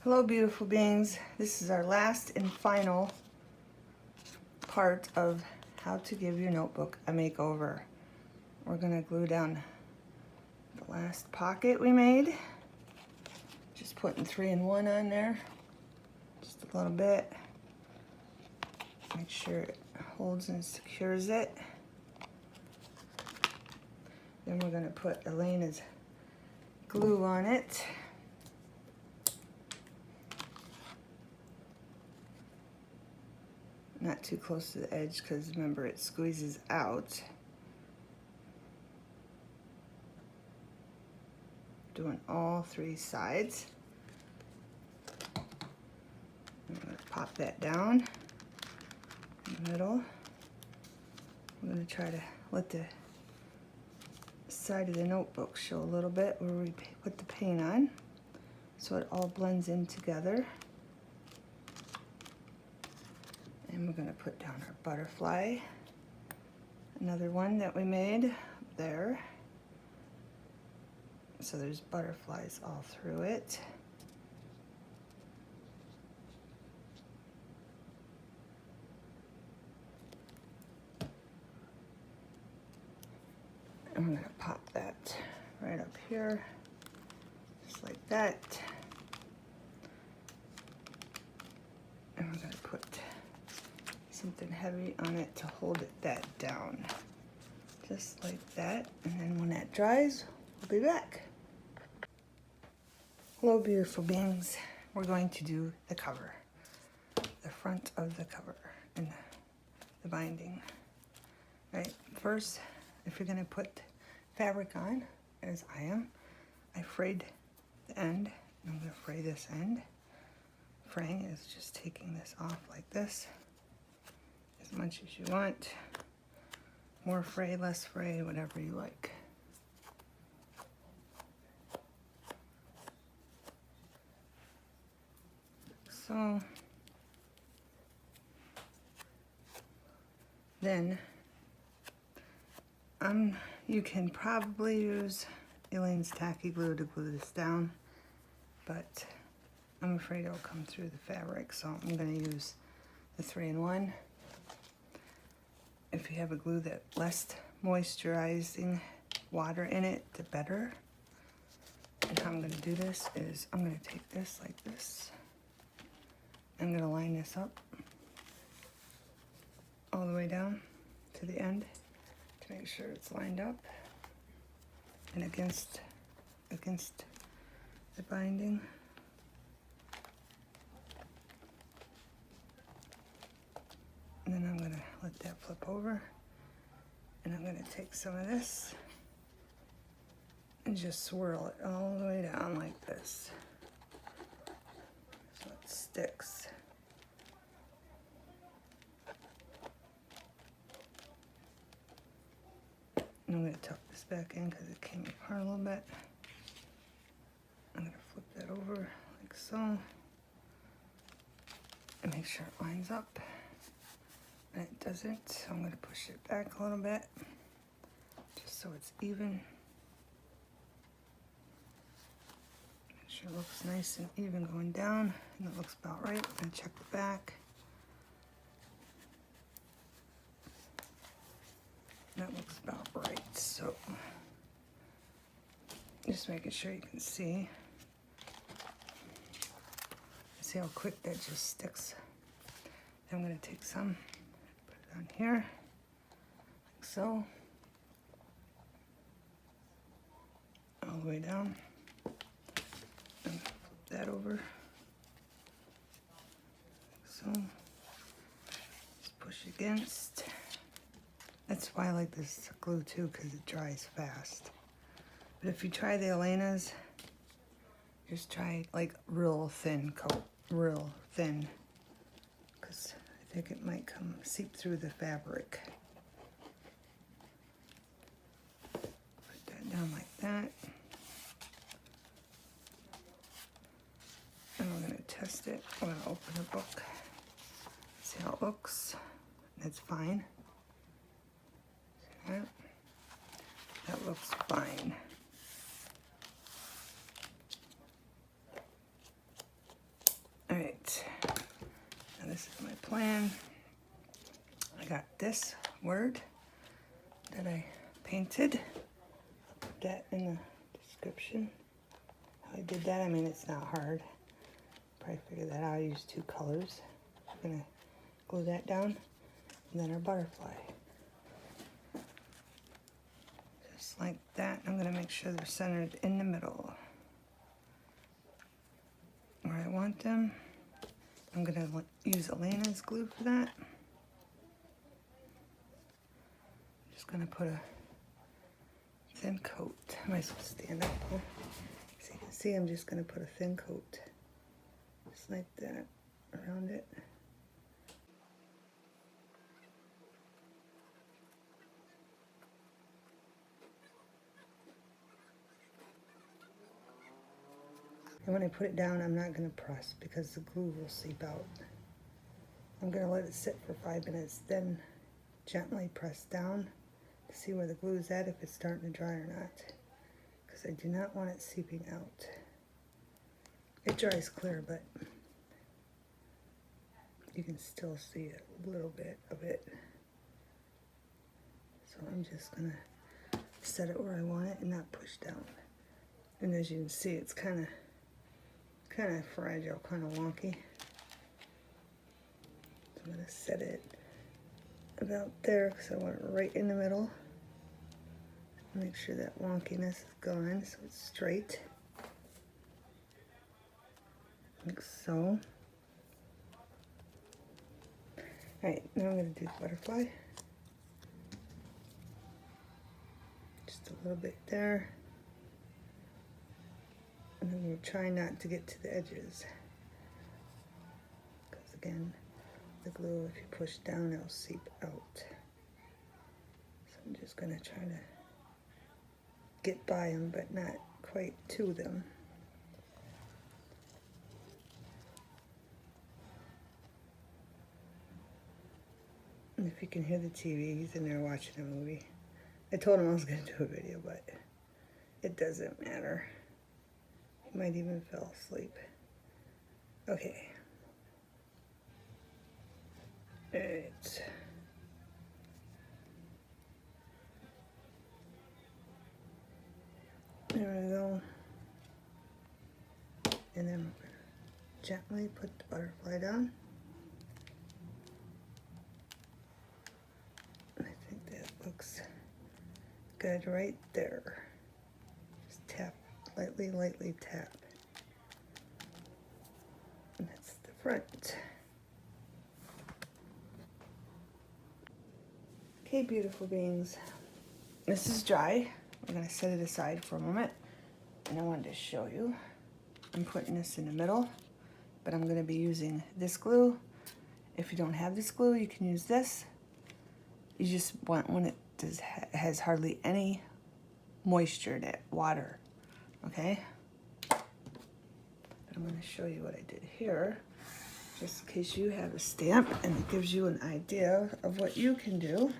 Hello, beautiful beings. This is our last and final part of how to give your notebook a makeover. We're going to glue down the last pocket we made. Just putting 3-in-1 on there. Just a little bit. Make sure it holds and secures it. Then we're going to put Elena's glue on it. Not too close to the edge because remember it squeezes out. Doing all 3 sides. I'm going to pop that down in the middle. I'm going to try to let the side of the notebook show a little bit where we put the paint on so it all blends in together. And we're going to put down our butterfly, another one that we made there. So there's butterflies all through it. I'm going to pop that right up here, just like that. And we're going to put something heavy on it to hold that down, just like that. And then when that dries, we'll be back. Hello, beautiful beings. We're going to do the cover, the front of the cover and the binding. Right, first, if you're going to put fabric on, as I am, I frayed the end. I'm going to fray this end. Fraying is just taking this off like this, as much as you want. More fray, less fray, whatever you like. So then you can probably use Elaine's tacky glue to glue this down, but I'm afraid it'll come through the fabric, so I'm going to use the 3-in-1. If you have a glue that less moisturizing water in it, the better. And how I'm going to do this is I'm going to take this like this. I'm going to line this up all the way down to the end to make sure it's lined up and against the binding. And then I'm going to let that flip over, and I'm going to take some of this and just swirl it all the way down like this so it sticks. And I'm going to tuck this back in because it came apart a little bit. I'm going to flip that over like so and make sure it lines up. And it doesn't, so I'm going to push it back a little bit just so it's even. Make sure it looks nice and even going down, and it looks about right. I'm going to check the back. That looks about right, so just making sure you can see. See how quick that just sticks. Then I'm going to take some, put it on here, like so, all the way down. I'm going to flip that over, like so. Just push against. That's why I like this glue too, because it dries fast. But if you try the Elena's, just try like real thin coat, real thin, because I think it might seep through the fabric. Put that down like that. And we're going to test it. I'm going to open the book, see how it looks. It's fine. See that? That looks fine. plan. I got this word that I painted. I'll put that in the description. How I did that, I mean, it's not hard. Probably figured that out. I used 2 colors. I'm gonna glue that down, and then our butterfly. Just like that. I'm gonna make sure they're centered in the middle where I want them. I'm gonna use Elena's glue for that. Just gonna put a thin coat. I might as well stand up. Huh? So you can see I'm just gonna put a thin coat, just like that, around it. And when I put it down, I'm not going to press because the glue will seep out. I'm going to let it sit for 5 minutes, then gently press down to see where the glue is at, if it's starting to dry or not. Because I do not want it seeping out. It dries clear, but you can still see a little bit of it. So I'm just going to set it where I want it and not push down. And as you can see, it's kind of fragile, kind of wonky. So I'm going to set it about there because I want it right in the middle. Make sure that wonkiness is gone so it's straight. Like so. Alright, now I'm going to do the butterfly. Just a little bit there. And then we'll try not to get to the edges. Because again, the glue, if you push down, it'll seep out. So I'm just going to try to get by them, but not quite to them. And if you can hear the TV, he's in there watching a movie. I told him I was going to do a video, but it doesn't matter. He might even fell asleep. Okay. Alright. There we go. And then we're going to gently put the butterfly down. I think that looks good right there. Just tap, lightly tap. And that's the front. Okay, beautiful beings. This is dry. We're going to set it aside for a moment. And I wanted to show you. I'm putting this in the middle, but I'm going to be using this glue. If you don't have this glue, you can use this. You just want when it has hardly any moisture in it, water, okay? But I'm going to show you what I did here, just in case you have a stamp and it gives you an idea of what you can do.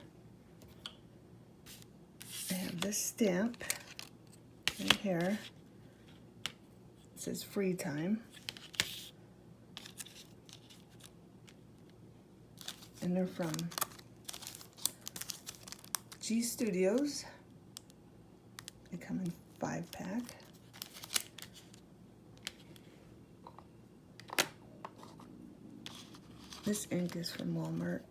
I have this stamp right here. It says free time. And they're from G Studios. They come in 5-pack. This ink is from Walmart.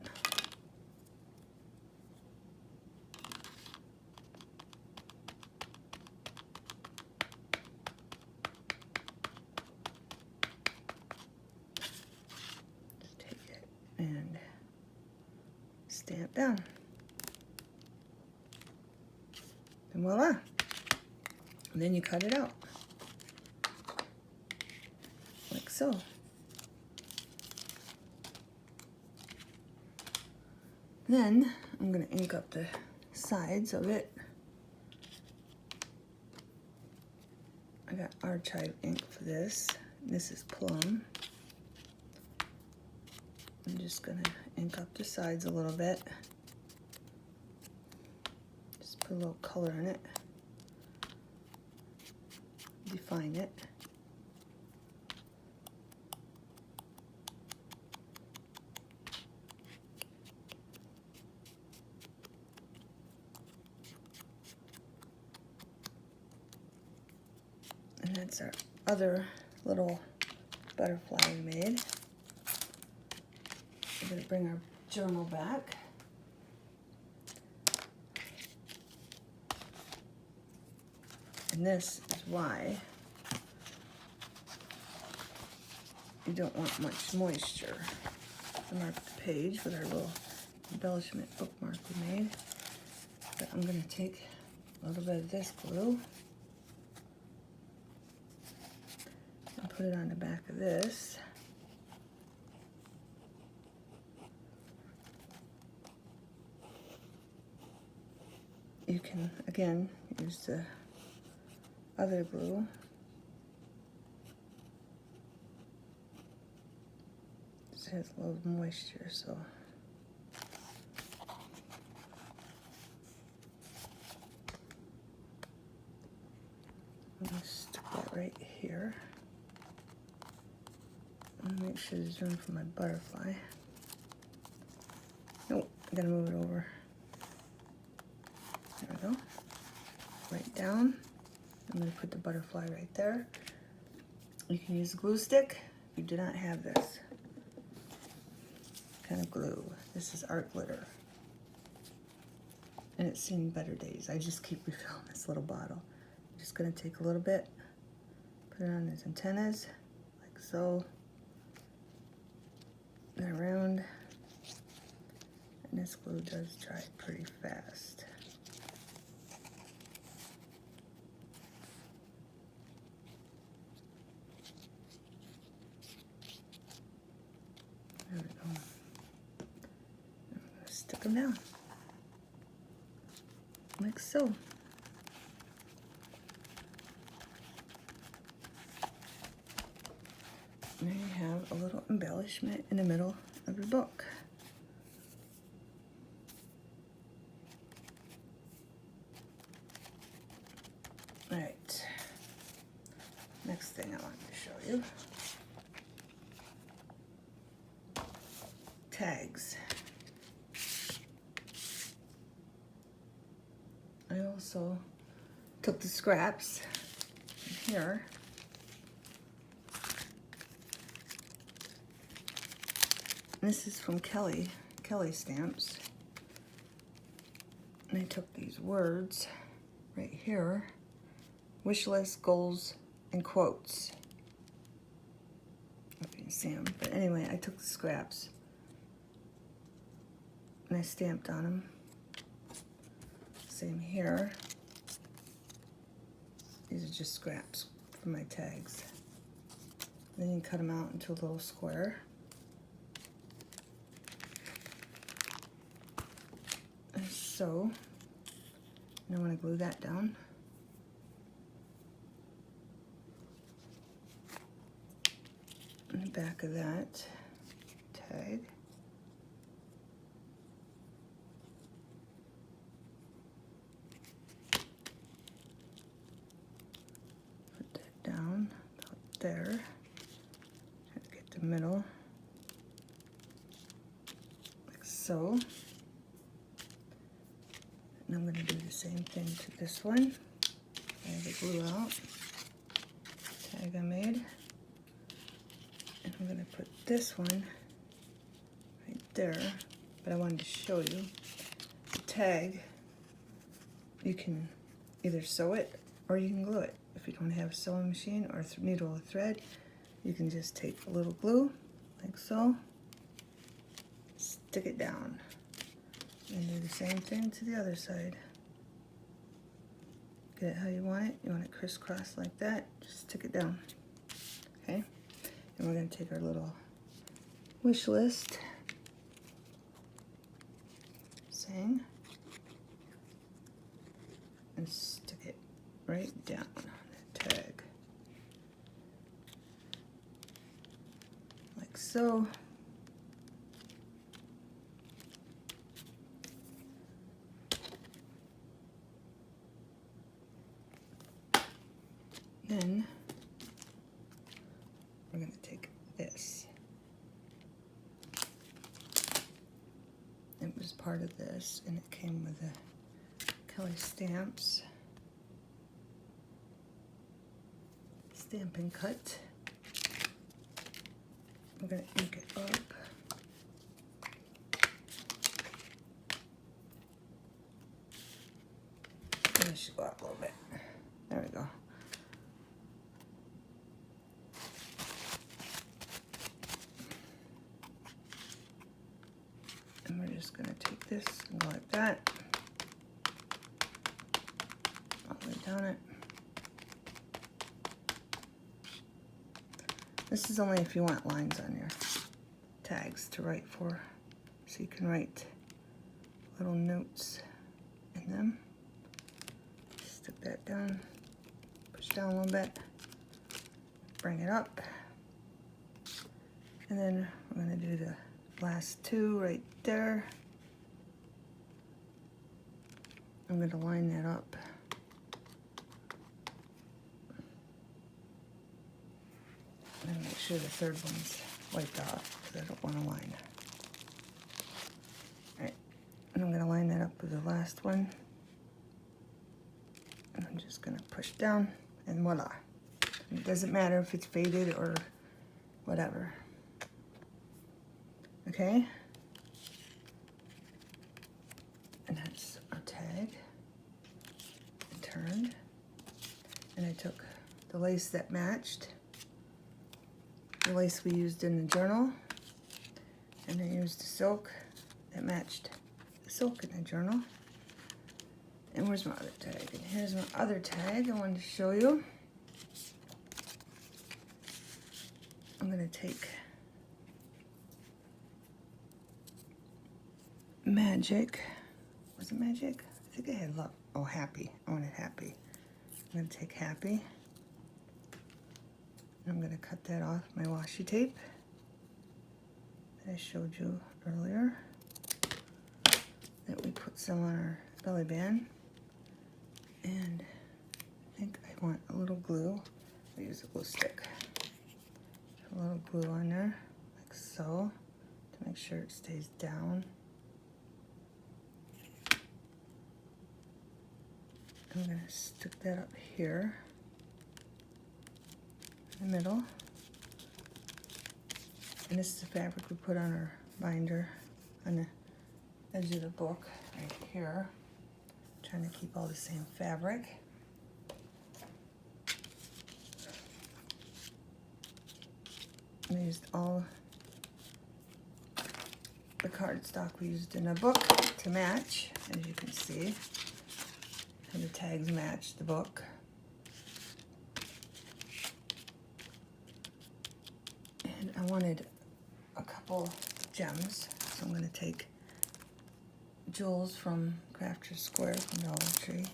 Just take it and stamp down. And voila. And then you cut it out. Like so. Then I'm going to ink up the sides of it. I got Archive ink for this. This is Plum. I'm just going to ink up the sides a little bit. Just put a little color in it. Define it. That's our other little butterfly we made. We're going to bring our journal back. And this is why you don't want much moisture. I marked the page with our little embellishment bookmark we made. But I'm going to take a little bit of this glue and put it on the back of this. You can, again, use the other glue. This has a little moisture, so I'm going to stick that right here. I'm going to make sure there's room for my butterfly. Nope, I gotta move it over. There we go. Right down. I'm going to put the butterfly right there. You can use a glue stick if you do not have this kind of glue. This is art glitter. And it's seen better days. I just keep refilling this little bottle. I'm just going to take a little bit, put it on his antennas, like so, and around. And this glue does dry pretty fast. There we go. I'm going to stick them down, like so. And there you have a little embellishment in the middle of your book. All right, next thing I wanted to show you. Tags. I also took the scraps here This is from Kelly Stamps. And I took these words right here, wish list, goals, and quotes. I don't know if you can see them, but anyway, I took the scraps and I stamped on them. Same here. These are just scraps for my tags. Then you cut them out into a little square. Like so. And I want to glue that down. On the back of that tag. Put that down about there. Try to get the middle. Like so. And I'm going to do the same thing to this one. I have the glue out. Tag I made. And I'm going to put this one right there. But I wanted to show you the tag. You can either sew it or you can glue it. If you don't have a sewing machine or a needle or thread, you can just take a little glue, like so, stick it down. And do the same thing to the other side. Get it how you want it. You want it crisscross like that, just stick it down. Okay? And we're going to take our little wish list saying and stick it right down on the tag. Like so. Then we're going to take this. It was part of this, and it came with the Kelly Stamps Stampin' Cut. I'm going to ink it up. It should go up a little bit. There we go. And we're just going to take this and go like that. All the way down it. This is only if you want lines on your tags to write for, so you can write little notes in them. Stick that down, push down a little bit, bring it up, and then we're going to do the last two right there. I'm going to line that up. And make sure the third one's wiped off because I don't want to line. Alright, and I'm going to line that up with the last one. And I'm just going to push down and voila. It doesn't matter if it's faded or whatever. Okay? And that's our tag. And turned. And I took the lace that matched. The lace we used in the journal, and I used the silk that matched the silk in the journal. And where's my other tag? And here's my other tag I wanted to show you. I'm going to take Magic. Was it Magic? I think I had love. Oh, Happy. I wanted Happy. I'm going to take Happy. I'm going to cut that off my washi tape that I showed you earlier, that we put some on our belly band. And I think I want a little glue. I use a glue stick. A little glue on there, like so, to make sure it stays down. I'm going to stick that up here. The middle, and this is the fabric we put on our binder on the edge of the book right here. I'm trying to keep all the same fabric. I used all the cardstock we used in the book to match, as you can see, and the tags match the book. I wanted a couple gems, so I'm going to take jewels from Kraft Square from Dollar Tree.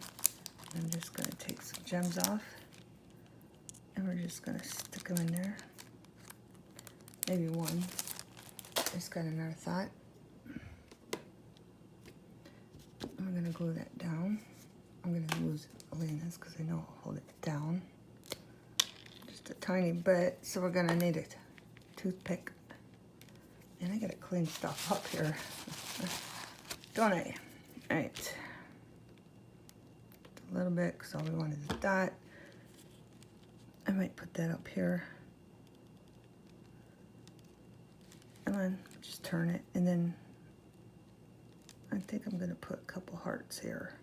I'm just going to take some gems off, and we're just going to stick them in there. Maybe one. Just got another thought. I'm going to glue that down. I'm going to use Elena's because I know I'll hold it down. Just a tiny bit, so we're going to need it. Toothpick, and I gotta clean stuff up here, don't I? All right, a little bit because all we wanted is a dot. I might put that up here, and then just turn it, and then I think I'm gonna put a couple hearts here.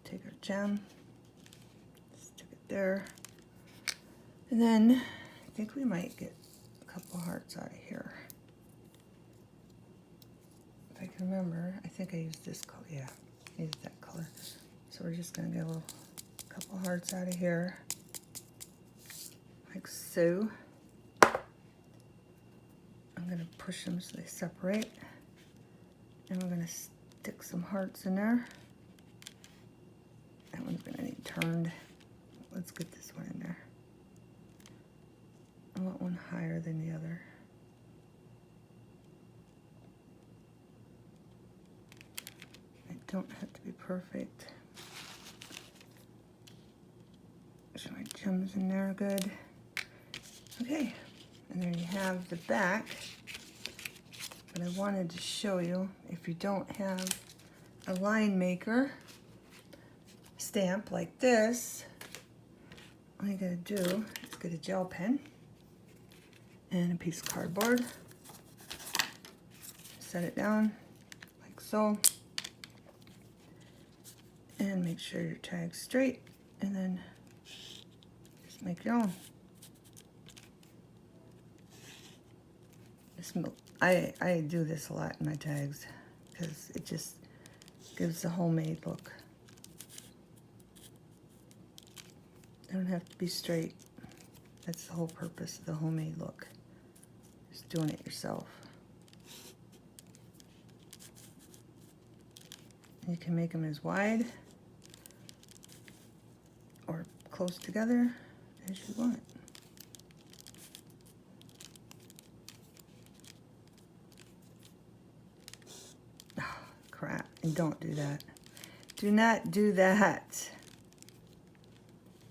Take our gem. There, and then I think we might get a couple hearts out of here. If I can remember, I think I used this color. Yeah, I used that color. So we're just gonna get a couple hearts out of here, like so. I'm gonna push them so they separate, and we're gonna stick some hearts in there. That one's gonna need turned. Let's get this one in there. I want one higher than the other. It don't have to be perfect. So my gems in there are good. Okay, and there you have the back. But I wanted to show you, if you don't have a line maker, stamp like this, all you gotta do is get a gel pen and a piece of cardboard. Set it down like so. And make sure your tag's straight, and then just make your own. I do this a lot in my tags because it just gives a homemade look. They don't have to be straight. That's the whole purpose of the homemade look. Just doing it yourself. You can make them as wide or close together as you want. Oh, crap. And don't do that. Do not do that.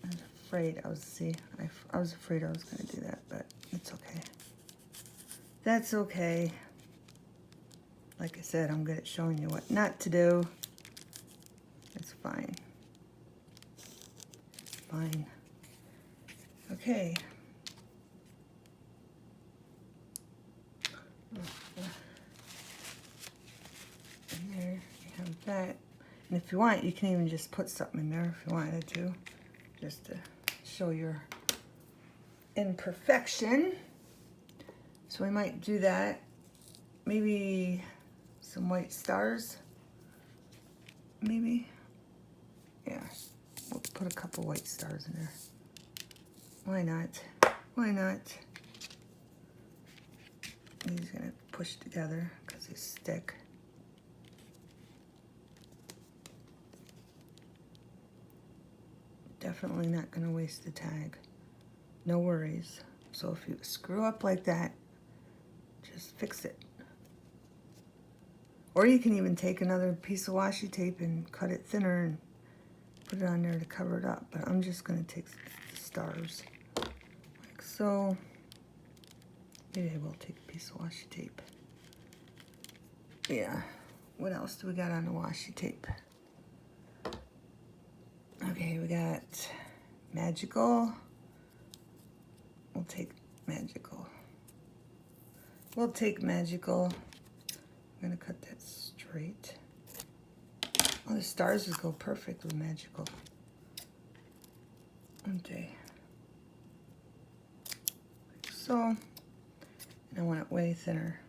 I was afraid I was afraid I was going to do that, but it's okay. That's okay. Like I said, I'm good at showing you what not to do. It's fine. It's fine. Okay. And there you have that. And if you want, you can even just put something in there if you wanted to, just to show your imperfection. So we might do that. Maybe some white stars. Maybe. Yeah. We'll put a couple white stars in there. Why not? Why not? These are going to push together because they stick. Definitely not going to waste the tag. No worries. So if you screw up like that, just fix it. Or you can even take another piece of washi tape and cut it thinner and put it on there to cover it up. But I'm just going to take the stars like so. Maybe I will take a piece of washi tape. Yeah. What else do we got on the washi tape? Okay, we got magical. We'll take magical. We'll take magical. I'm gonna cut that straight. Oh, the stars would go perfect with magical. Okay. Like so. And I want it way thinner.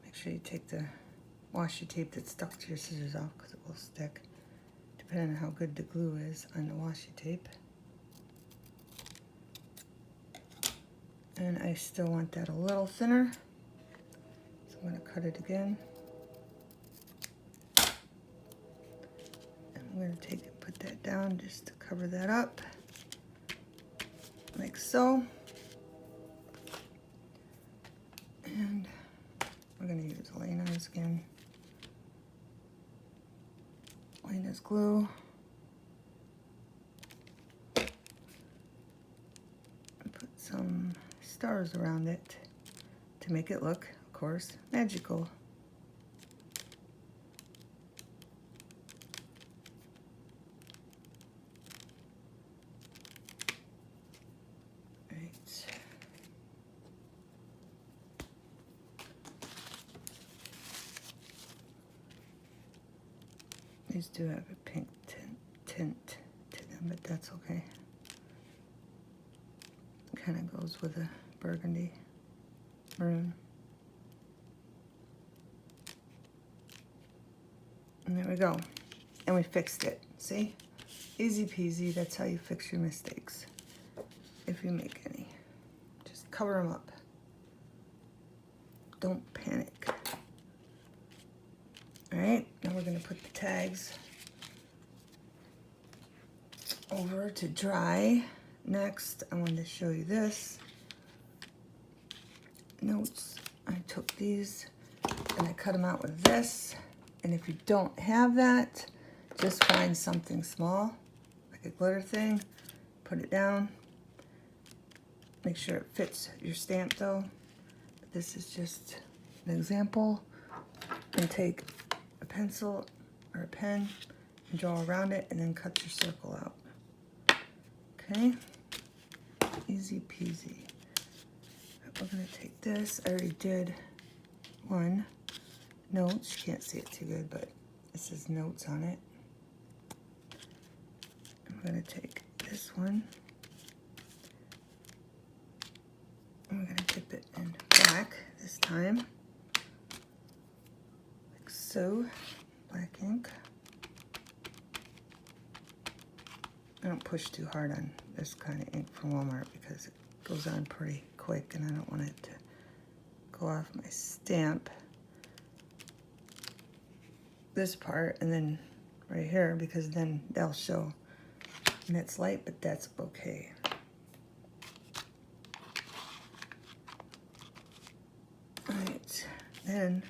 Make sure you take the washi tape that's stuck to your scissors off because it will stick, depending on how good the glue is on the washi tape. And I still want that a little thinner. So I'm going to cut it again. And I'm going to take it, put that down just to cover that up. Like so. And we're going to use Elena's again. Elena's glue. And put some stars around it to make it look, of course, magical. Right. These do have a pink tint to them, but that's okay. It kind of goes with a burgundy maroon. And there we go. And we fixed it. See? Easy peasy. That's how you fix your mistakes. If you make any. Just cover them up. Don't panic. Alright, now we're going to put the tags over to dry. Next, I wanted to show you this. Notes. I took these and I cut them out with this. And if you don't have that, just find something small, like a glitter thing, put it down. Make sure it fits your stamp though. This is just an example. And take a pencil or a pen draw around it, and then cut your circle out. Okay, easy peasy. We're gonna take this, I already did one, notes, you can't see it too good, but it says notes on it. I'm gonna take this one, and we're gonna dip it in black this time, like so, black ink. I don't push too hard on this kind of ink from Walmart because it goes on pretty quick and I don't want it to go off my stamp. This part and then right here, because then they'll show. And it's light, but that's okay. Alright, then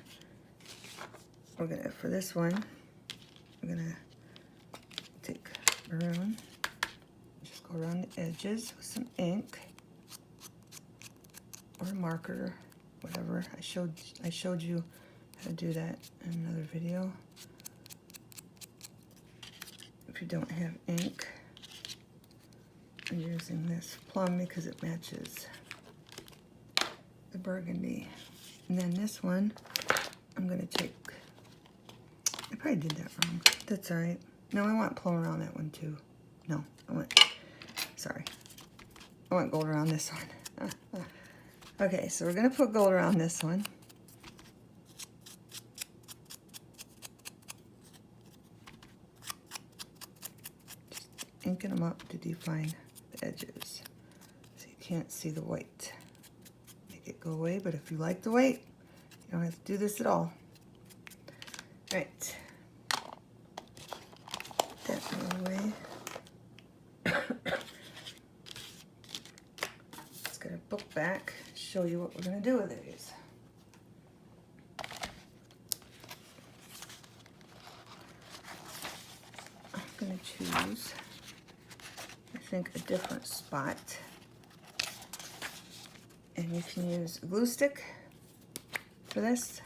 we're gonna, for this one, we're gonna take maroon, just go around the edges with some ink or a marker, whatever. I showed you how to do that in another video. If you don't have ink, I'm using this plum because it matches the burgundy. And then this one, I'm gonna take, I probably did that wrong. That's all right. No, I want plum around that one too. No, I want gold around this one. Okay, so we're gonna put gold around this one. Just inking them up to define the edges so you can't see the white. Make it go away, but if you like the white, you don't have to do this at all. All right, that out of the way. Let's get our book back, show you what we're gonna do with these. I'm gonna choose, I think, a different spot. And you can use a glue stick for this.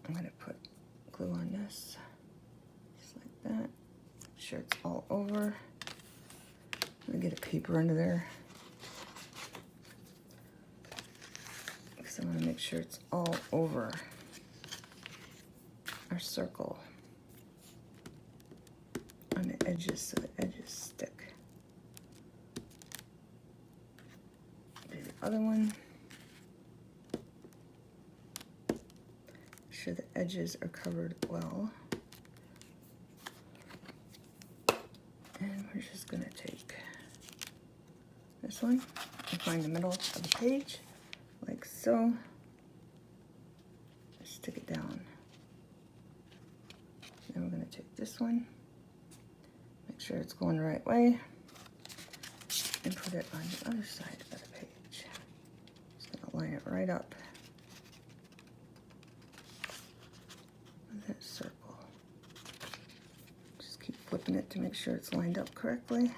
I'm gonna put glue on this, just like that. Make sure it's all over. I'm gonna get a paper under there, because I wanna make sure it's all over our circle on the edges so the edges stick. Do the other one. Make sure the edges are covered well. And we're just gonna take this one and find the middle of the page, like so. Stick it down. Then we're gonna take this one, make sure it's going the right way, and put it on the other side of the page. Just gonna line it right up with that circle. Just keep flipping it to make sure it's lined up correctly.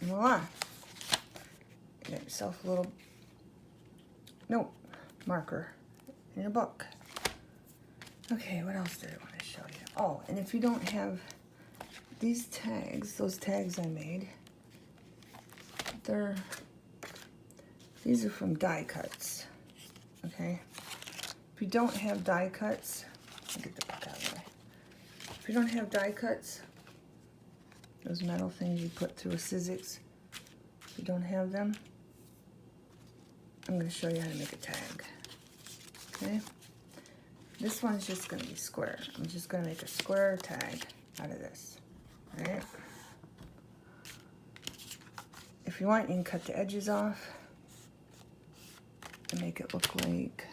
Voila. Get yourself a little note marker in your book. Okay, what else did I want to show you? Oh, and if you don't have these tags, those tags I made, these are from die cuts, okay? If you don't have die cuts, I'll get the book out of the way. If you don't have die cuts, those metal things you put through a Sizzix, if you don't have them, I'm going to show you how to make a tag. Okay? This one's just going to be square. I'm just going to make a square tag out of this. Alright? If you want, you can cut the edges off and make it look like,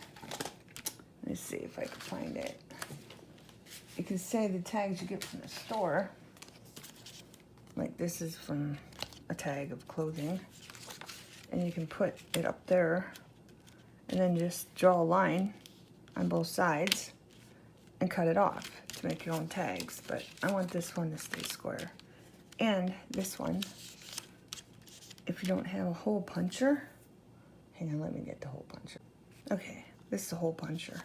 let me see if I can find it. You can say the tags you get from the store. Like this is from a tag of clothing, and you can put it up there and then just draw a line on both sides and cut it off to make your own tags, but I want this one to stay square. And this one, if you don't have a hole puncher, hang on, let me get the hole puncher. Okay, this is a hole puncher.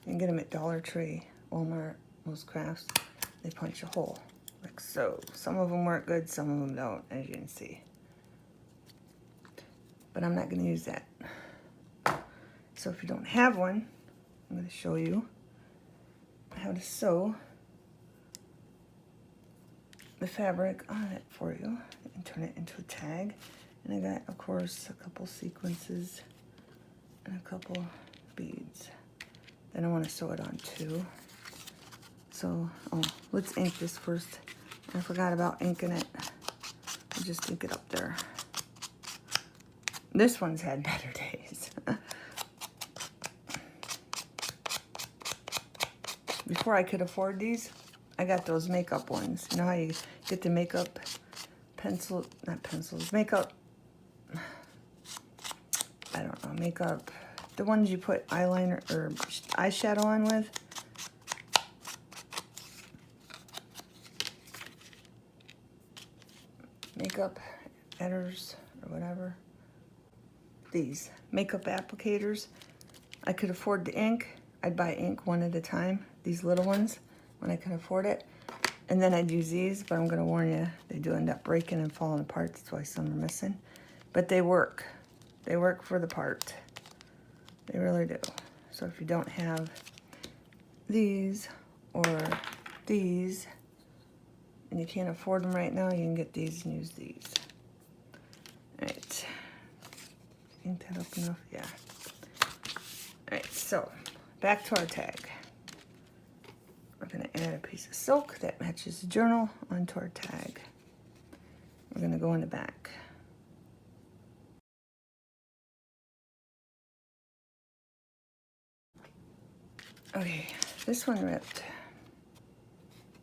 You can get them at Dollar Tree, Walmart, most Crafts. They punch a hole, like so. Some of them work good, some of them don't, as you can see. But I'm not gonna use that. So if you don't have one, I'm gonna show you how to sew the fabric on it for you and turn it into a tag. And I got, of course, a couple sequences and a couple beads. Then I want to sew it on too. So, oh, let's ink this first. I forgot about inking it. I'll just ink it up there. This one's had better days. Before I could afford these, I got those makeup ones. You know how you get the makeup pencil, not pencils, makeup, I don't know, makeup, the ones you put eyeliner or eyeshadow on with. Makeup editors or whatever. These makeup applicators. I could afford the ink. I'd buy ink one at a time, these little ones, when I can afford it. And then I'd use these, but I'm gonna warn you, they do end up breaking and falling apart. That's why some are missing. But they work. They work for the part. They really do. So if you don't have these or these, and you can't afford them right now, you can get these and use these. All right. Ink that up enough? Yeah. All right, so back to our tag. We're gonna add a piece of silk that matches the journal onto our tag. We're gonna go in the back. Okay, this one ripped.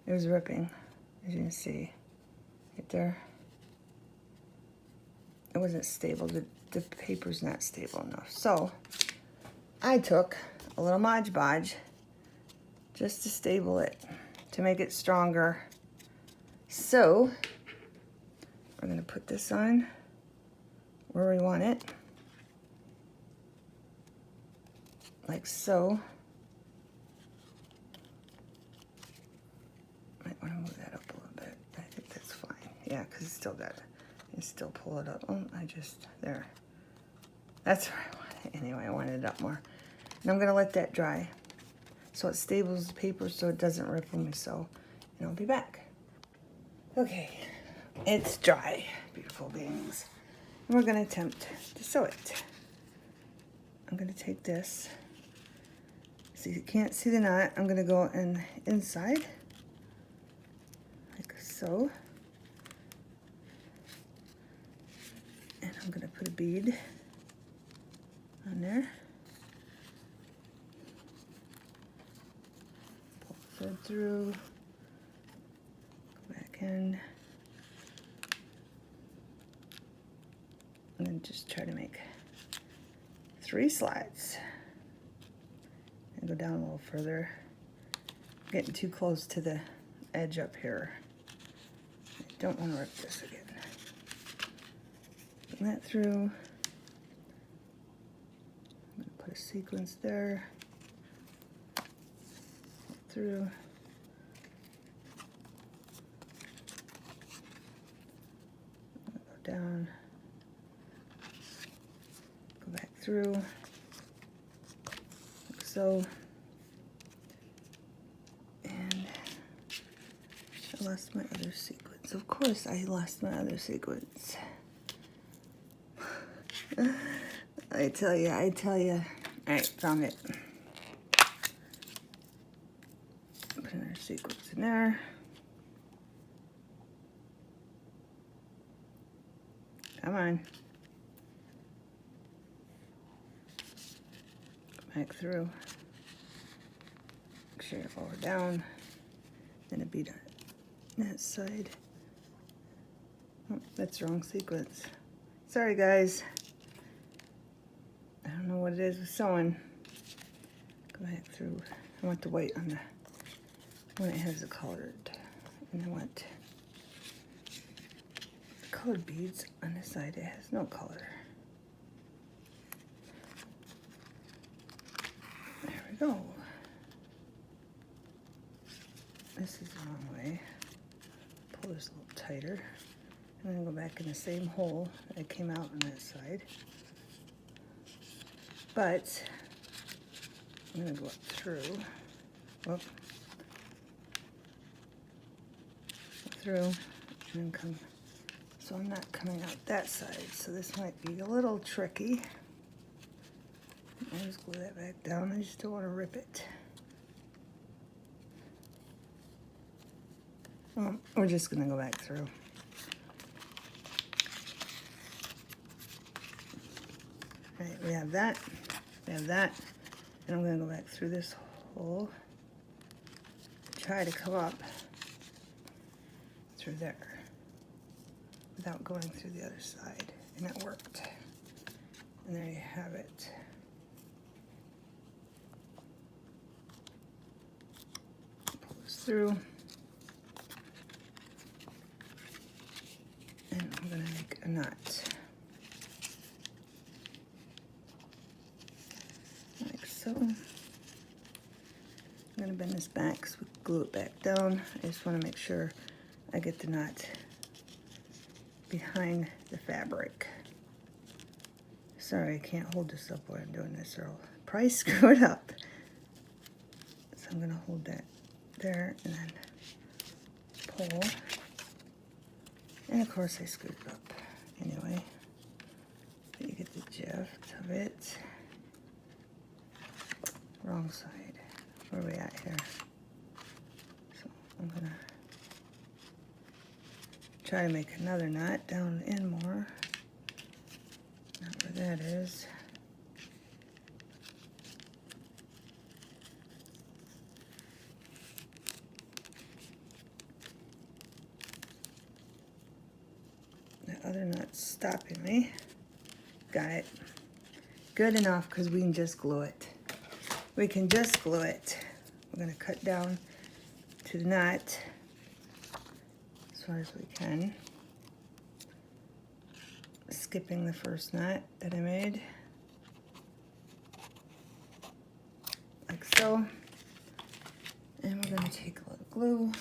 It was ripping, as you can see, right there. It wasn't stable, the paper's not stable enough. So, I took a little Mod Podge just to stable it, to make it stronger. So, we're gonna put this on where we want it, like so. Might want to move that up a little bit. I think that's fine. Yeah, because it's still got, you can still pull it up. Oh, there. That's where I want it. Anyway, I wanted it up more. And I'm gonna let that dry so it stables the paper so it doesn't rip when we sew. And I'll be back. Okay, it's dry, beautiful beings. And we're gonna attempt to sew it. I'm gonna take this. So you can't see the knot. I'm gonna go inside, like so. And I'm gonna put a bead on there. Pull the thread through, go back in. And then just try to make 3 slides. And go down a little further. Getting too close to the edge up here. I don't want to rip this again. Put that through. I'm going to put a sequence there. Through. Go down. Go back through. Like so. And I lost my other sequence. Of course I lost my other sequence. I tell you. Alright, found it. Put another sequence in there. Come on. Back through. Make sure you lower down. Then a bead on that side. Oh, that's the wrong sequence. Sorry guys. I don't know what it is with sewing. Go back through. I want the white on the when it has the colored. And I want the colored beads on the side. It has no color. There we go. This is the wrong way. Pull this a little tighter. I'm going to go back in the same hole that I came out on that side. But I'm going to go up through. Whoop. Through and then come. So I'm not coming out that side. So this might be a little tricky. I'll just glue that back down. I just don't want to rip it. We're just going to go back through. Right, we have that. We have that. And I'm going to go back through this hole. Try to come up through there without going through the other side. And it worked. And there you have it. Pull this through. And I'm going to make a knot. Like so. I'm going to bend this back so we can glue it back down. I just want to make sure I get the knot behind the fabric. Sorry, I can't hold this up while I'm doing this or I'll probably screw it up. So I'm going to hold that there and then pull. And of course I screwed it up anyway. But you get the gist of it. Wrong side. Where are we at here? So I'm gonna try to make another knot down in more. Not where that is. The other knot's stopping me. Got it. Good enough because we can just glue it. We can just glue it. We're going to cut down to the knot as far as we can. Skipping the first knot that I made. Like so. And we're going to take a little glue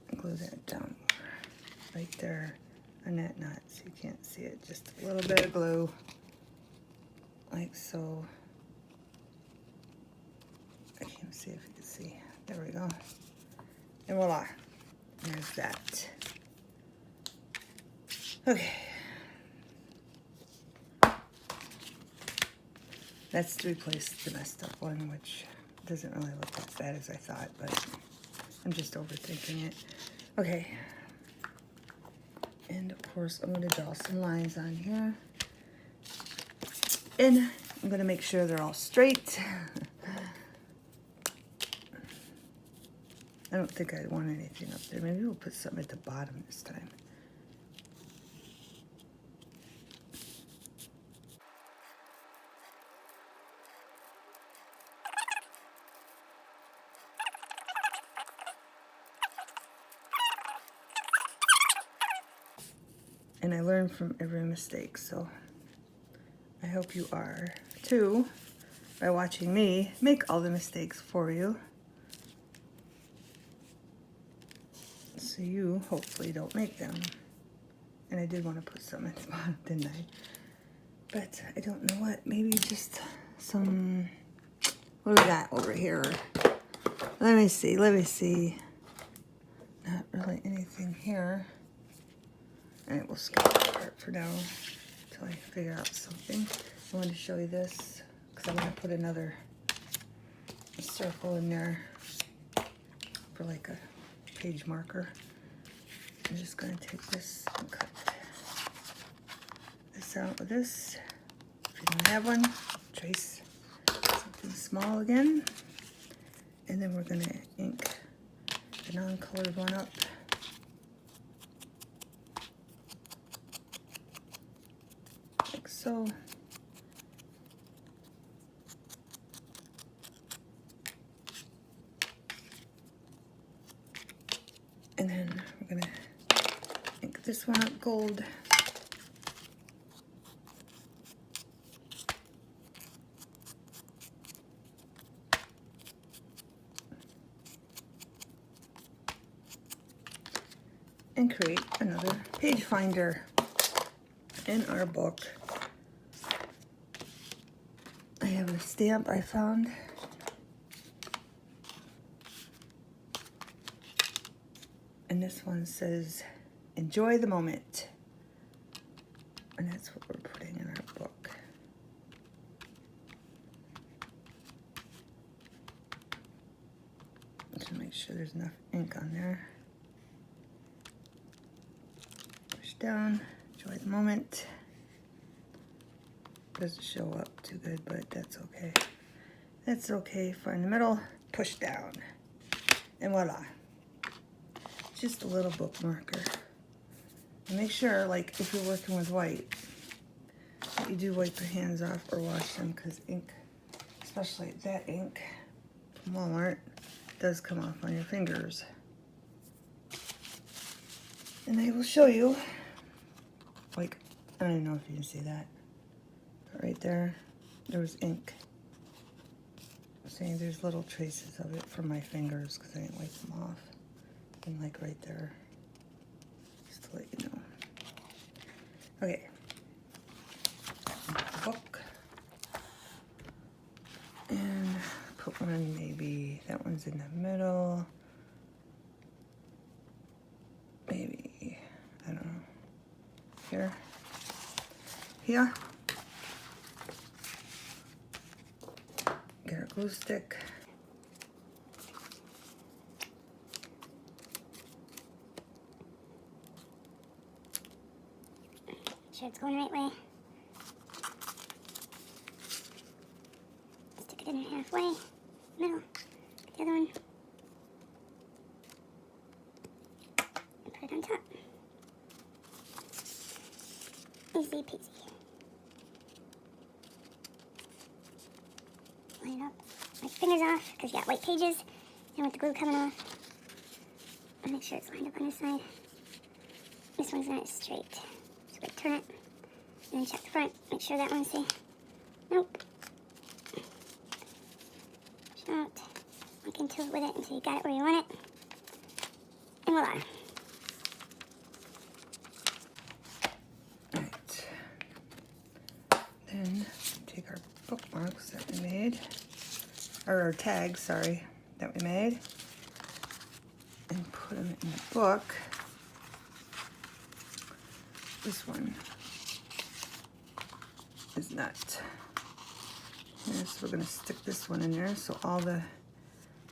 and glue that down right there on that knot so you can't see it. Just a little bit of glue. Like so. I can't see if you can see. There we go. And voila. There's that. Okay. That's to replace the messed up one, which doesn't really look as bad as I thought, but I'm just overthinking it. Okay. And of course, I'm going to draw some lines on here. And I'm going to make sure they're all straight. I don't think I want anything up there. Maybe we'll put something at the bottom this time. And I learn from every mistake, so I hope you are too, by watching me make all the mistakes for you. So you hopefully don't make them. And I did want to put some at the bottom, didn't I? But I don't know what, maybe just some, what do we got over here? Let me see. Not really anything here. All right, we'll skip that part for now until I figure out something. I wanted to show you this because I'm going to put another circle in there for like a page marker. I'm just going to take this and cut this out with this. If you don't have one, trace something small again. And then we're going to ink the non-colored one up. Like so. And then we're gonna ink this one up gold. And create another page finder in our book. I have a stamp I found. And this one says, enjoy the moment. And that's what we're putting in our book. Just make sure there's enough ink on there. Push down, enjoy the moment. Doesn't show up too good, but that's okay. That's okay. Find the middle, push down, and voila. Just a little book marker. And make sure, like, if you're working with white, that you do wipe your hands off or wash them, because ink, especially that ink from Walmart, does come off on your fingers. And I will show you, like, I don't even know if you can see that. But right there was ink. I'm saying there's little traces of it from my fingers because I didn't wipe them off. And like right there, just to let you know. Okay, book. And put one, maybe that one's in the middle. Maybe, I don't know, here. Here. Get our glue stick. Sure it's going the right way. Stick it in halfway, middle, get the other one, and put it on top. Easy peasy. Line it up. Wipe your fingers off because you got white pages. And with the glue coming off, and make sure it's lined up on this side. This one's not straight. So we turn it, and then check the front. Make sure that one's safe. Nope. Push out. Look into it with it until you got it where you want it. And voila. Right. Then take our bookmarks that we made, or our tags, sorry, that we made, and put them in the book. This one is not. Yes, we're going to stick this one in there so all the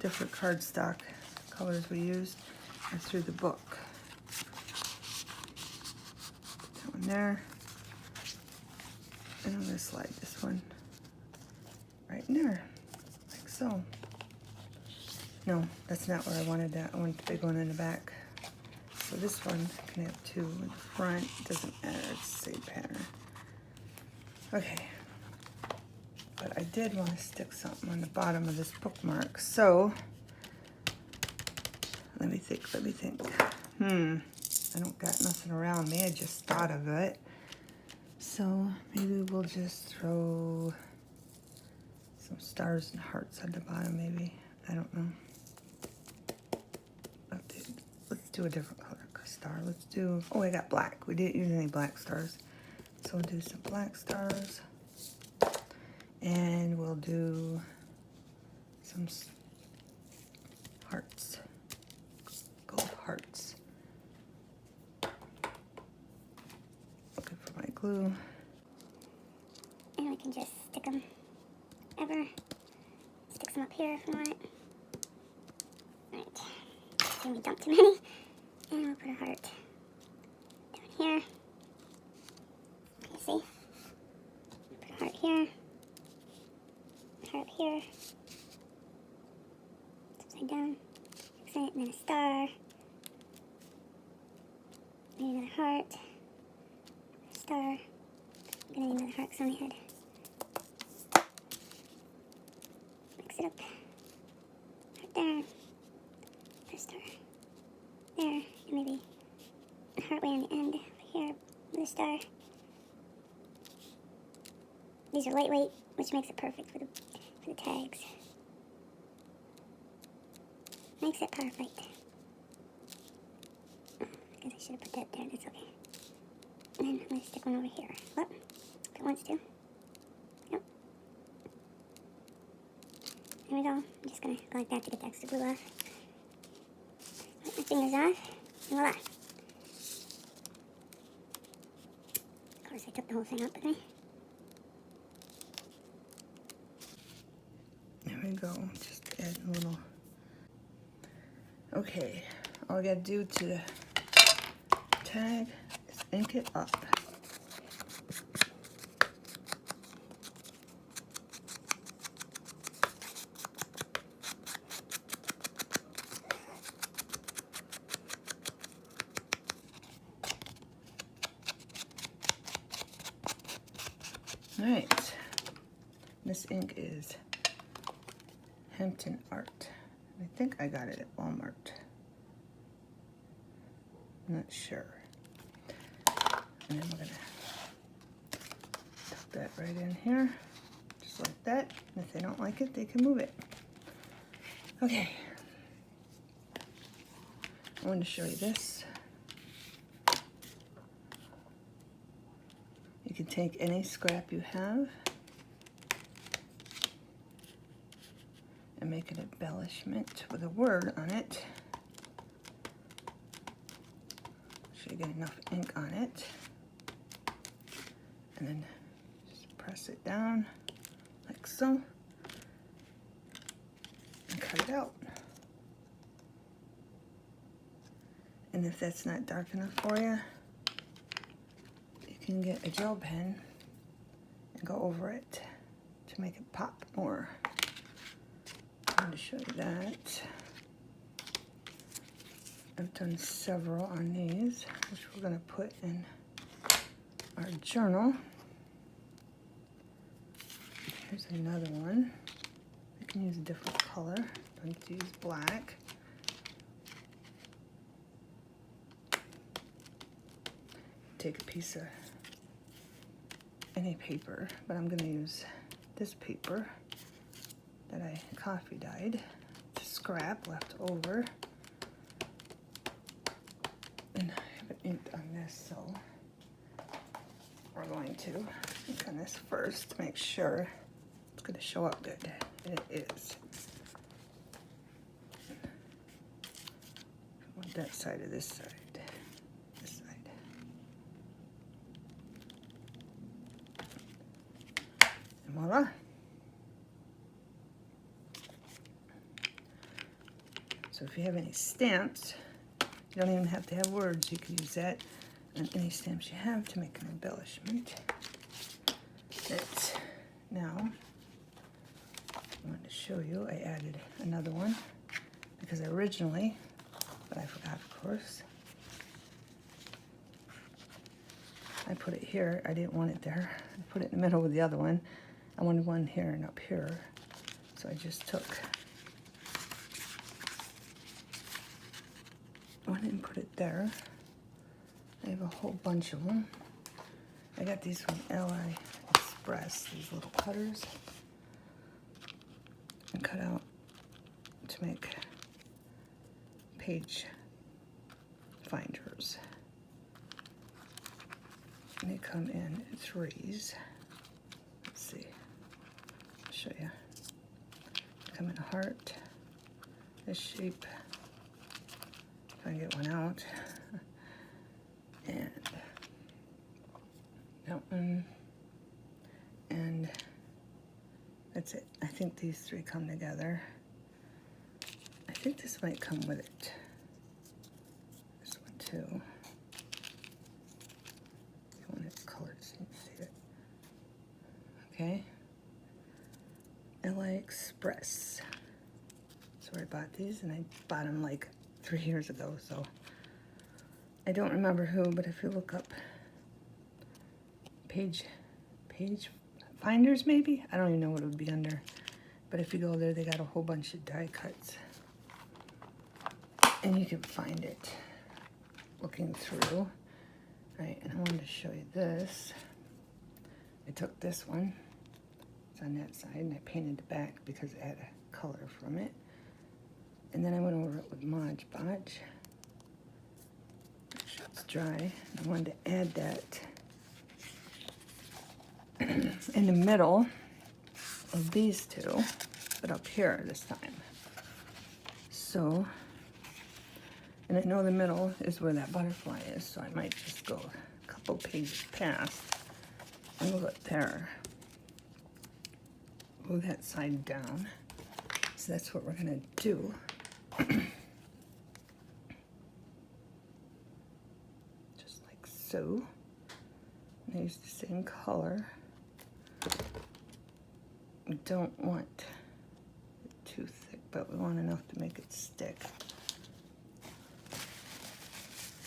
different cardstock colors we used are through the book. Put that one there. And I'm going to slide this one right in there, like so. No, that's not where I wanted that. I want the big one in the back. So this one can have two in the front. It doesn't matter, it's the same pattern. Okay. But I did want to stick something on the bottom of this bookmark. So, let me think. I don't got nothing around me. I just thought of it. So, maybe we'll just throw some stars and hearts on the bottom, maybe. I don't know. Let's do a different color star. Let's do, oh, I got black. We didn't use any black stars. So we'll do some black stars. And we'll do some hearts, gold hearts. Looking for my glue. And we can just stick them ever. Stick some up here if you want. Alright. Then we dump too many. And we'll put a heart down here. Can you see? Put a heart here. Heart up here. Upside down. Fix it, and then a star. Maybe another heart. A star. I'm gonna need another heart because I only had. Mix it up. Heart there. A star. there, and maybe a heart way on the end here with a star. These are lightweight, which makes it perfect for the tags. Makes it perfect. I guess I should have put that there, that's okay. And then I'm going to stick one over here. Whoop, if it wants to. Yep. There we go. I'm just going to go like that to get the extra glue off. Wipe my fingers off, and voila. Of course, I took the whole thing out with me. There we go, just add a little. Okay, all I gotta do to the tag is ink it up. All right, this ink is Hampton Art. I think I got it at Walmart. I'm not sure. And then we're gonna tuck that right in here, just like that. And if they don't like it, they can move it. Okay. I want to show you this. You can take any scrap you have and make an embellishment with a word on it. So you get enough ink on it. And then just press it down like so. And cut it out. And if that's not dark enough for you, you can get a gel pen and go over it to make it pop more. I'm going to show you that. I've done several on these, which we're going to put in our journal. Here's another one. I can use a different color. I'm going to use black. Take a piece of any paper, but I'm going to use this paper that I coffee dyed. It's scrap left over. And I haven't inked on this, so we're going to ink on this first to make sure it's going to show up good. And it is. I want that side of this side. This side. And voila. So if you have any stamps, you don't even have to have words. You can use that on any stamps you have to make an embellishment. Now, I wanted to show you, I added another one because originally, but I forgot of course, I put it here. I didn't want it there. I put it in the middle with the other one. I wanted one here and up here. So I just took one and put it there. I have a whole bunch of them. I got these from LI Express, these little cutters. And cut out to make page finders. And they come in threes. Let's see. I'll show you. They come in a heart, this shape. If I can get one out. And that one. And that's it. I think these three come together. I think this might come with it. This one too. I want it colored so you can see it. Okay. LA Express. So I bought these, and I bought them like 3 years ago, so I don't remember who, but if you look up page finders maybe? I don't even know what it would be under. But if you go there, they got a whole bunch of die cuts. And you can find it. looking through. Right, and I wanted to show you this. I took this one, it's on that side, and I painted the back because it had a color from it. And then I went over it with Mod Podge. Make sure it's dry. I wanted to add that in the middle of these two, but up here this time. So, and I know the middle is where that butterfly is, so I might just go a couple pages past and move it there. Move that side down. So that's what we're gonna do. Just like so. And I use the same color. We don't want it too thick, but we want enough to make it stick.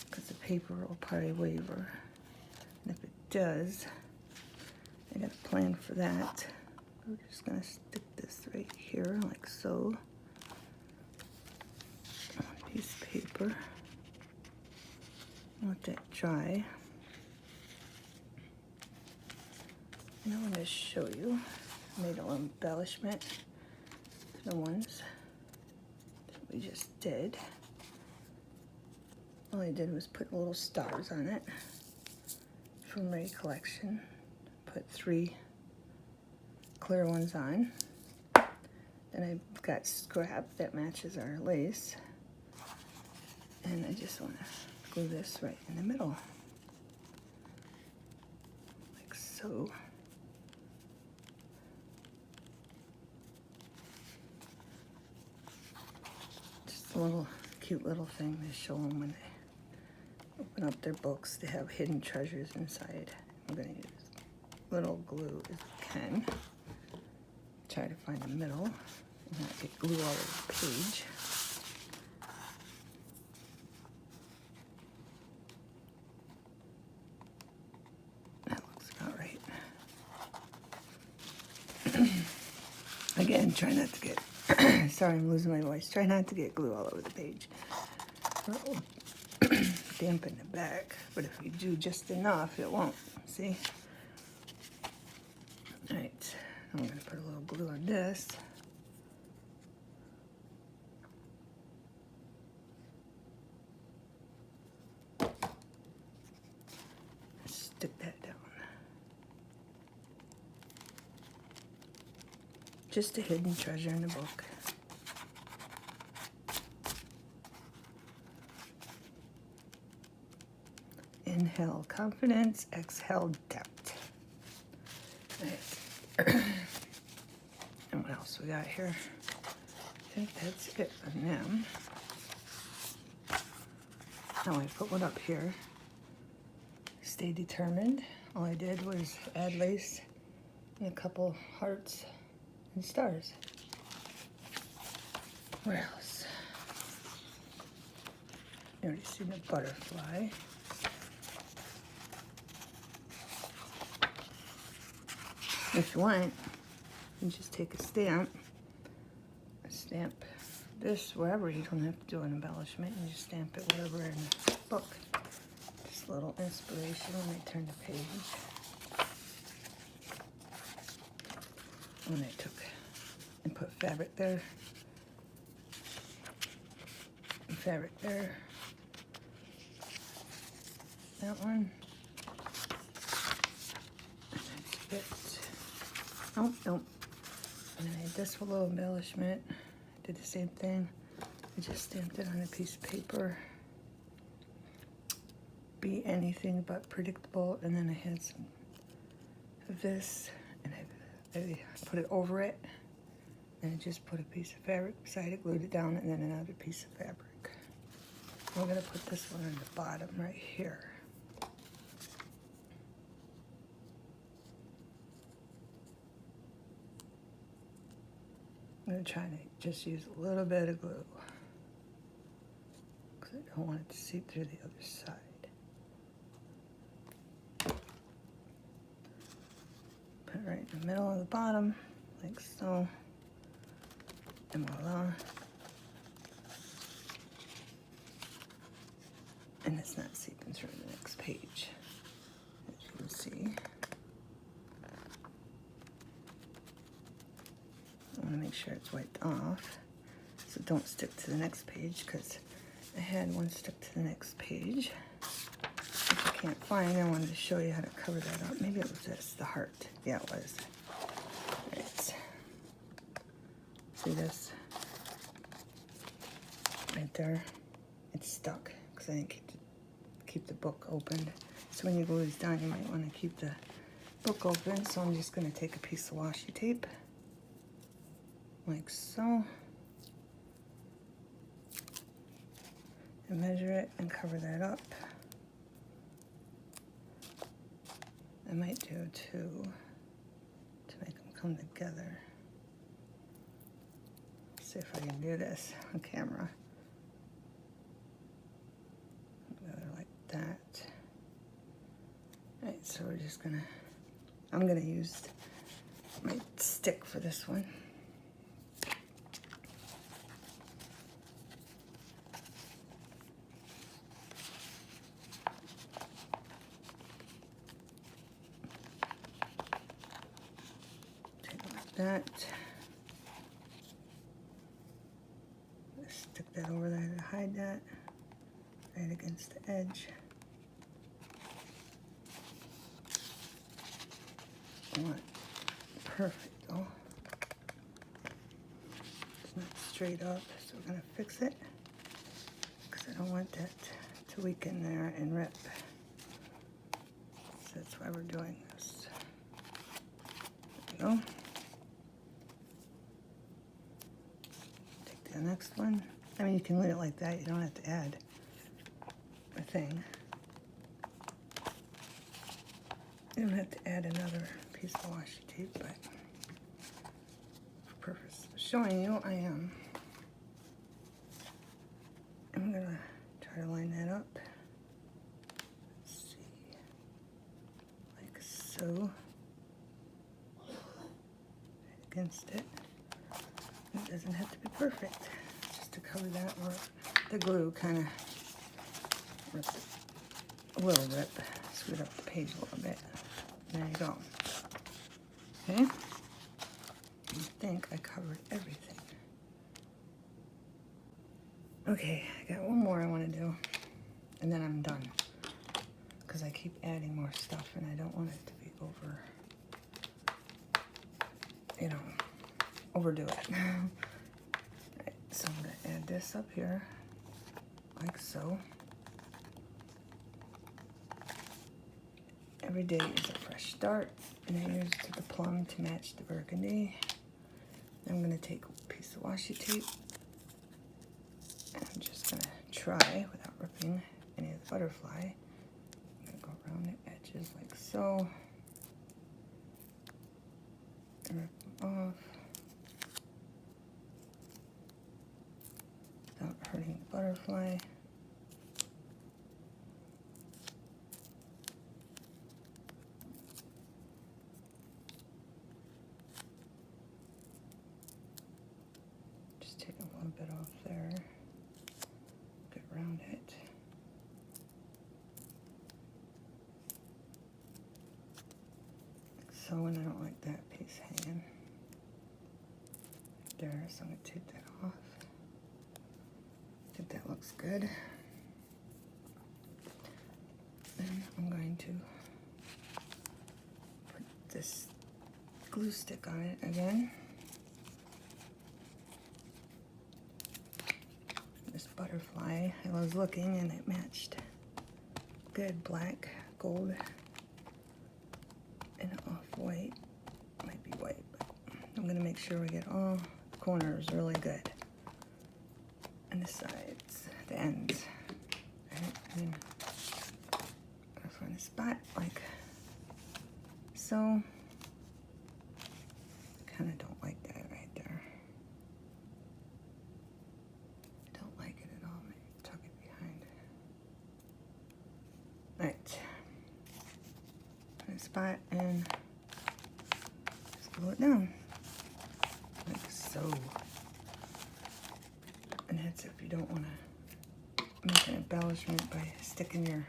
Because the paper will probably waver. And if it does, I got a plan for that. We're just gonna stick this right here, like so. On a piece of paper. Let that dry. And I want to show you. I made a little embellishment to the ones that we just did. All I did was put little stars on it from Ray Collection. Put 3 clear ones on. Then I've got scrap that matches our lace. And I just want to glue this right in the middle. Like so. Just a little cute little thing to show them when they open up their books. They have hidden treasures inside. I'm going to use little glue as I can. Try to find the middle and not get glue all over the page. That looks about right. Again, try not to get, sorry, I'm losing my voice. Try not to get glue all over the page. It will dampen the back, but if you do just enough, it won't. See? All right, I'm going to put a little glue on this. Stick that down. Just a hidden treasure in the book. Inhale confidence, exhale doubt. Right. And what else we got here? I think that's it on them. Now I put one up here. Stay determined. All I did was add lace and a couple hearts and stars. Where else? You already seen the butterfly. If you want, you just take a stamp this wherever. You don't have to do an embellishment. You just stamp it wherever in the book. Just a little inspiration when I turn the page. And I took and put fabric there, and fabric there. That one. And that's it. Oh, no. And then I did this for a little embellishment. I did the same thing. I just stamped it on a piece of paper. Be anything but predictable. And then I had some of this, and I put it over it. And I just put a piece of fabric beside it, glued it down, and then another piece of fabric. We're gonna put this one on the bottom right here. I'm gonna try to just use a little bit of glue because I don't want it to seep through the other side. Put it right in the middle of the bottom, like so, and voila. And it's not seeping through the next page, as you can see. I want to make sure it's wiped off, so don't stick to the next page, because I had one stick to the next page, which I can't find. I wanted to show you how to cover that up. Maybe it was this, the heart. Yeah, it was. Right. See this? Right there. It's stuck, because I didn't keep the book opened. So when you glue these down, you might want to keep the book open. So I'm just going to take a piece of washi tape, like so, and measure it and cover that up. I might do two to make them come together. Let's see if I can do this on camera. Together like that. Alright, so we're just gonna, I'm gonna use my stick for this one. That. Stick that over there to hide that, right against the edge. I want it perfect though. It's not straight up, so we're gonna fix it, because I don't want that to weaken there and rip. So that's why we're doing this. There we go. The next one, I mean, you can leave it like that. You don't have to add a thing. You don't have to add another piece of washi tape, but for purpose of showing you, I am. I'm gonna try to line that up. Let's see, like so, right against it. It doesn't have to be perfect, just to cover that, or the glue kind of rips it. A little rip, scoot up the page a little bit. There you go. Okay, I think I covered everything. Okay, I got one more I want to do, and then I'm done, because I keep adding more stuff, and I don't want it to be over, you know, overdo it. Right, so I'm going to add this up here, like so. Every day is a fresh start, and I used the plum to match the burgundy. Then I'm going to take a piece of washi tape, and I'm just going to try, without ripping any of the butterfly, I'm going to go around the edges like so, and rip them off. Without hurting the butterfly. Just take a little bit off there. Get around it. Like so, and I don't like that piece hanging there, so I'm going to take that off. I think that looks good. Then I'm going to put this glue stick on it again. This butterfly, I was looking and it matched good, black, gold, and off-white. Might be white, but I'm going to make sure we get all the corners really good. And the sides, the ends. Right? And I'm gonna find a spot like so. I kind of don't like that right there. I don't like it at all. Maybe tuck it behind. Right. Find a spot and just glue it down like so. And that's if you don't want to make make an embellishment by sticking your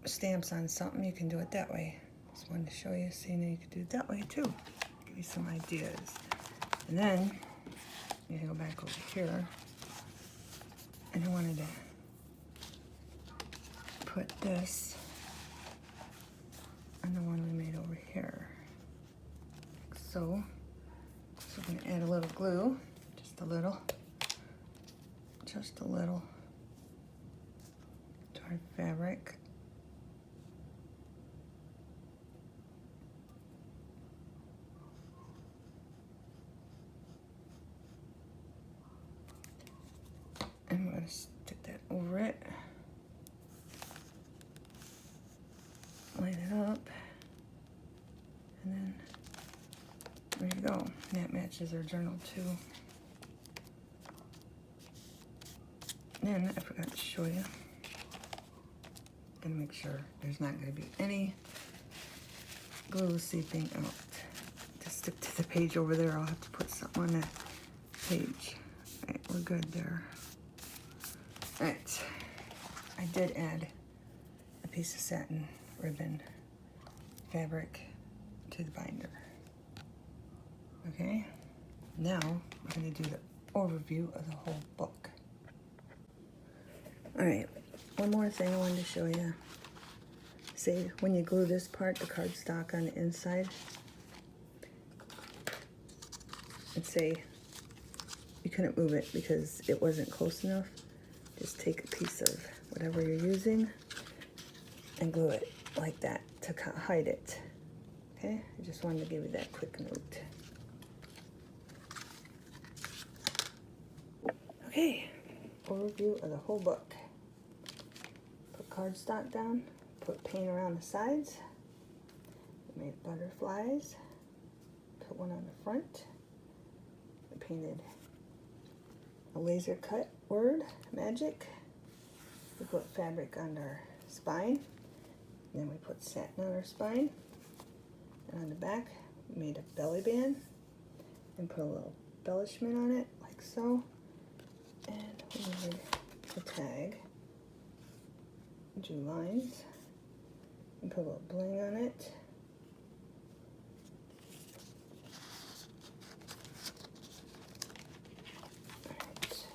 stamps on something, you can do it that way. Just wanted to show you, so you know you could do it that way too. Give you some ideas. And then you can go back over here, and I wanted to put this on the one we made over here. Like so. So we're gonna add a little glue, just a little to our fabric. And we're going to stick that over it. Line it up. And then there you go. And that matches our journal too. And I forgot to show you. Gonna make sure there's not gonna be any glue seeping out. To stick to the page over there, I'll have to put something on that page. Alright, we're good there. Alright, I did add a piece of satin ribbon fabric to the binder. Okay, now we're going to do the overview of the whole book. Alright, one more thing I wanted to show you. See, when you glue this part, the cardstock on the inside, and say you couldn't move it because it wasn't close enough, just take a piece of whatever you're using and glue it like that to hide it. Okay, I just wanted to give you that quick note. Okay, overview of the whole book. Put cardstock down, put paint around the sides, made butterflies, put one on the front, I painted a laser cut word, magic. We put fabric on our spine, then we put satin on our spine, and on the back we made a belly band and put a little embellishment on it like so. And we made a tag, drew lines, and put a little bling on it. Alright.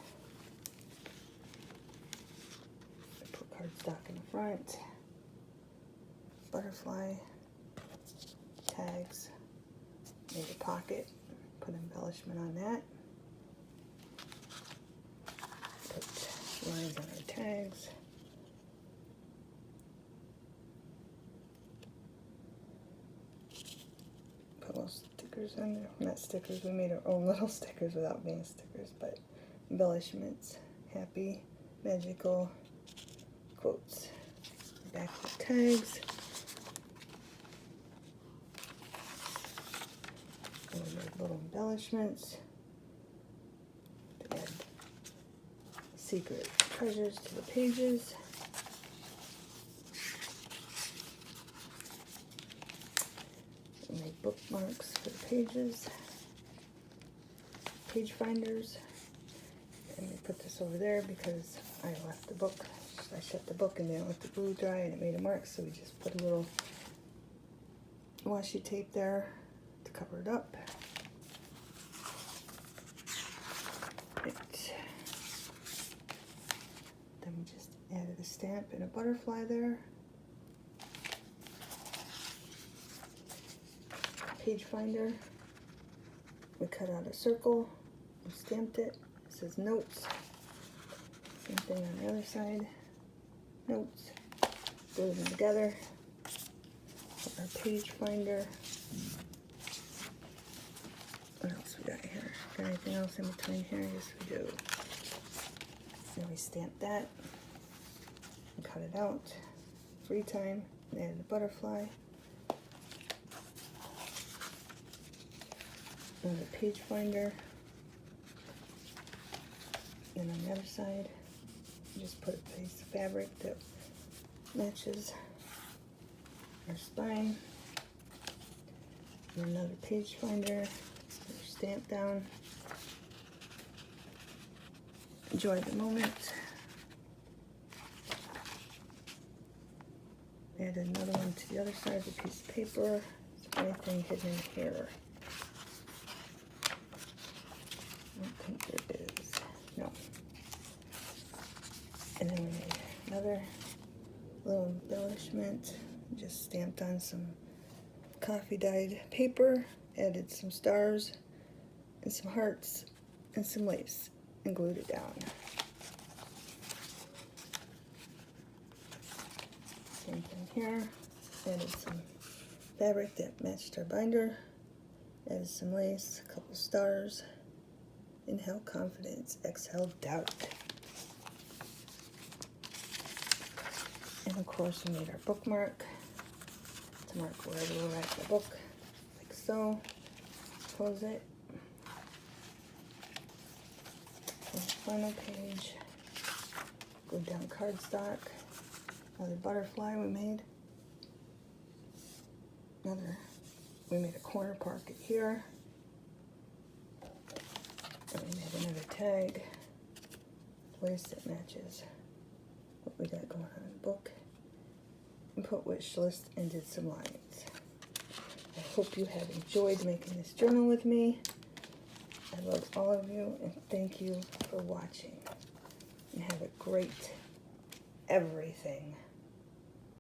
Put cardstock in the front, butterfly, tags, made a pocket, put embellishment on that. Lines on our tags. Put little stickers on there. Not stickers, we made our own little stickers without being stickers, but embellishments. Happy, magical, quotes. Back of the tags. Little embellishments to add secret treasures to the pages. We make bookmarks for the pages, page finders, and we put this over there because I left the book. I shut the book and then let the glue dry and it made a mark, so we just put a little washi tape there to cover it up. Then we just added a stamp and a butterfly there. Page finder. We cut out a circle. We stamped it. It says notes. Same thing on the other side. Notes. Glue them together. Our page finder. What else we got here? Got anything else in between here? Yes, we do. Then we stamp that and cut it out. Free time, and added a butterfly. Another page finder. Then on the other side, just put a piece of fabric that matches our spine. And another page finder, stamp down. Enjoy the moment. did another one to the other side of the piece of paper. Is there anything hidden in here? I don't think there is. No. And then we made another little embellishment. Just stamped on some coffee dyed paper, added some stars and some hearts and some lace and glued it down. Same thing here. Added some fabric that matched our binder. Added some lace, a couple stars. Inhale confidence, exhale doubt. And of course we made our bookmark to mark wherever we're at in the book, like so. Close it. And the final page, go down cardstock. Another butterfly we made. We made a corner pocket here. And we made another tag, lace that matches what we got going on in the book. And put wish list and did some lines. I hope you have enjoyed making this journal with me. I love all of you and thank you for watching. And have a great everything.